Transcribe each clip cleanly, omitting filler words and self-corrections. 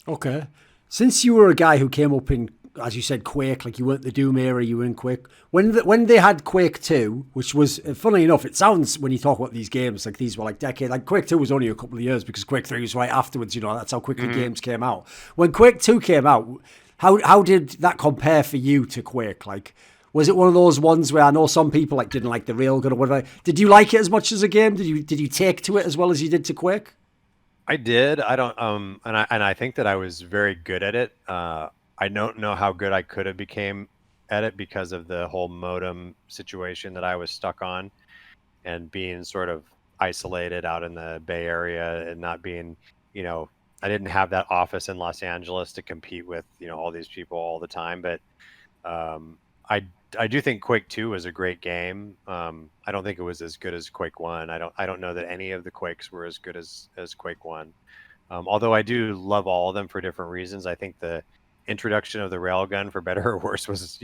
Okay. Since you were a guy who came up in, as you said, Quake, like you weren't the Doom era, you were in Quake. When they had Quake 2, which was, funny enough, it sounds, when you talk about these games, like these were like decades, like Quake 2 was only a couple of years because Quake 3 was right afterwards, that's how quickly Hmm. games came out. When Quake 2 came out, how did that compare for you to Quake? Like, was it one of those ones where I know some people like didn't like the railgun or whatever? Did you like it as much as a game? Did you take to it as well as you did to Quake? I did. I don't and I think that I was very good at it. I don't know how good I could have became at it because of the whole modem situation that I was stuck on and being sort of isolated out in the Bay Area and not being, you know, I didn't have that office in Los Angeles to compete with, all these people all the time. But um, I I do think Quake 2 was a great game. I don't think it was as good as Quake 1. I don't know that any of the Quakes were as good as Quake 1. Although I do love all of them for different reasons. I think the introduction of the railgun, for better or worse, was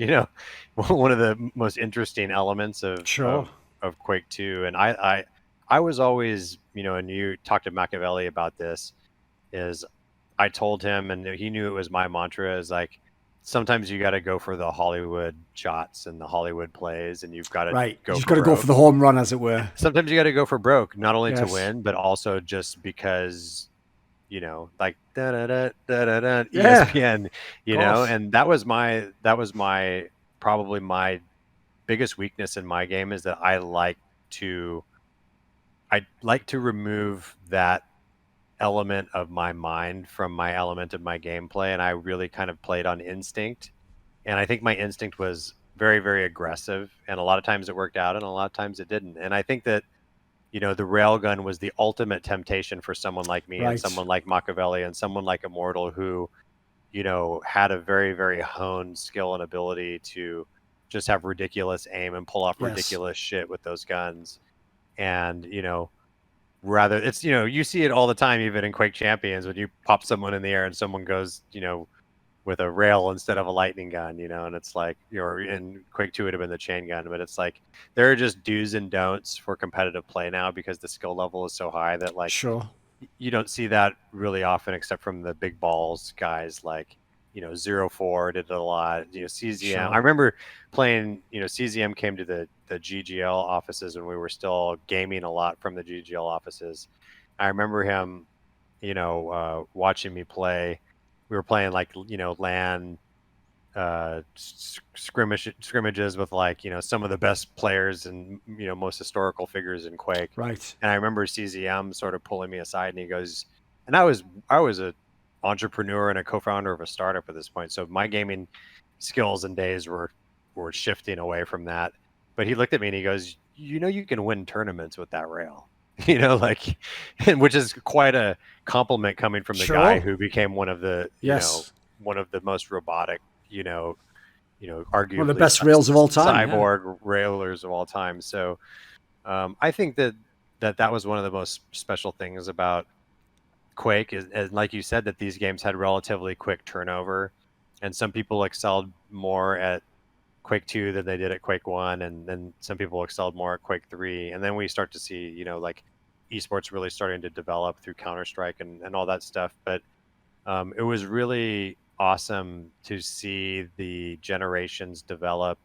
one of the most interesting elements of Sure. of Quake 2. And I was always, and you talked to Machiavelli about this, is I told him, and he knew it was my mantra, is like, sometimes you got to go for the Hollywood shots and the Hollywood plays, and you've got to Right. You go just for got to go for broke. the home run, as it were. Sometimes you got to go for broke, not only to Yes. win, but also just because, like da da da da da da Yeah. Of ESPN, course. and that was my probably my biggest weakness in my game, is that to I like to remove that element of my mind from my element of my gameplay, and I really kind of played on instinct. And I think my instinct was very, very aggressive, and a lot of times it worked out, and a lot of times it didn't. And I think that the railgun was the ultimate temptation for someone like me and Right. someone like Machiavelli and someone like Immortal, who had a very, very honed skill and ability to just have ridiculous aim and pull off Yes. ridiculous shit with those guns. And rather, it's you see it all the time, even in Quake Champions, when you pop someone in the air and someone goes with a rail instead of a lightning gun, and it's like, in Quake 2 would have been the chain gun, but it's like there are just do's and don'ts for competitive play now because the skill level is so high that, like, Sure. you don't see that really often except from the big balls guys, like, 04 did it a lot, CZM. I Sure. remember playing, CZM came to the GGL offices when we were still gaming a lot from the GGL offices. I remember him, watching me play. We were playing, like, LAN scrimmages with, like, some of the best players and most historical figures in Quake. Right. And I remember CZM sort of pulling me aside, and he goes, and I was a entrepreneur and a co-founder of a startup at this point, so my gaming skills and days were shifting away from that. But he looked at me and he goes, you can win tournaments with that rail. Like, and which is quite a compliment coming from the guy Sure. who became Yes. one of the most robotic, you know, One of the arguably best rails of all time. Yeah. cyborg railers of all time. So I think that was one of the most special things about Quake is, and like you said, that these games had relatively quick turnover, and some people excelled more at Quake 2 than they did at Quake 1, and then some people excelled more at Quake 3, and then we start to see, like, esports really starting to develop through Counter Strike and all that stuff. But it was really awesome to see the generations develop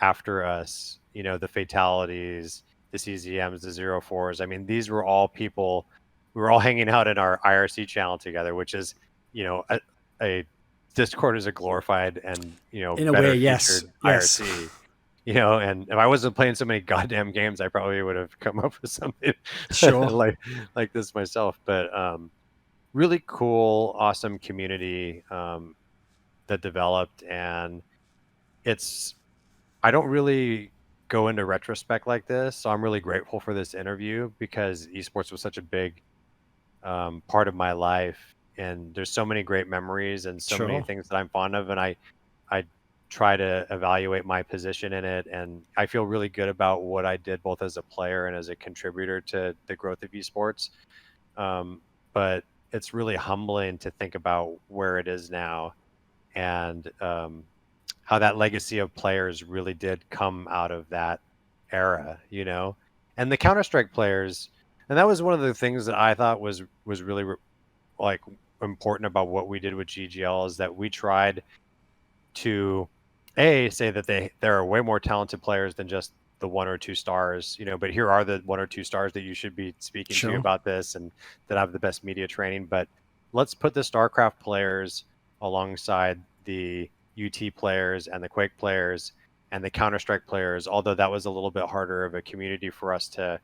after us, the fatalities, the CZMs, the 04s. I mean, these were all people, we were all hanging out in our IRC channel together, which is, a Discord is a glorified and, In a way, better yes. featured Yes. IRC. And if I wasn't playing so many goddamn games, I probably would have come up with something Sure. like this myself. But really cool, awesome community that developed. And it's I don't really go into retrospect like this, so I'm really grateful for this interview because esports was such a big part of my life, and there's so many great memories and so many Sure. things that I'm fond of, and I try to evaluate my position in it, and I feel really good about what I did both as a player and as a contributor to the growth of esports. But it's really humbling to think about where it is now, and how that legacy of players really did come out of that era, and the Counter Strike players. And that was one of the things that I thought was really like important about what we did with GGL is that we tried to say that there are way more talented players than just the 1 or 2 stars, but here are the 1 or 2 stars that you should be speaking to Sure. about this and that have the best media training. But let's put the StarCraft players alongside the UT players and the Quake players and the Counter-Strike players, although that was a little bit harder of a community for us to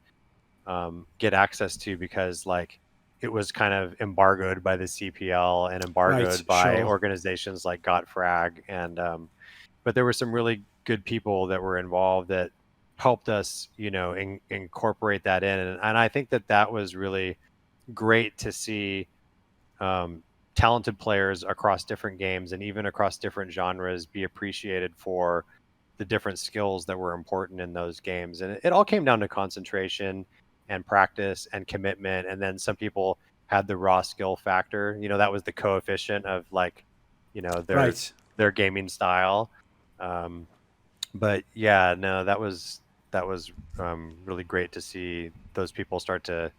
get access to, because like it was kind of embargoed by the CPL and Right. embargoed by Sure. organizations like GotFrag. And but there were some really good people that were involved that helped us, incorporate that in. And I think that was really great to see talented players across different games and even across different genres be appreciated for the different skills that were important in those games. And it all came down to concentration and practice and commitment. And then some people had the raw skill factor, that was the coefficient of like, their Right. their gaming style. But yeah, no, that was really great to see those people start to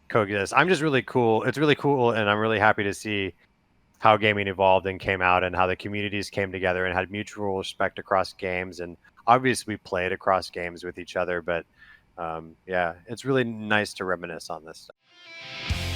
coexist. I'm just really cool. It's really cool, and I'm really happy to see how gaming evolved and came out, and how the communities came together and had mutual respect across games. And obviously, we played across games with each other. But yeah, it's really nice to reminisce on this stuff.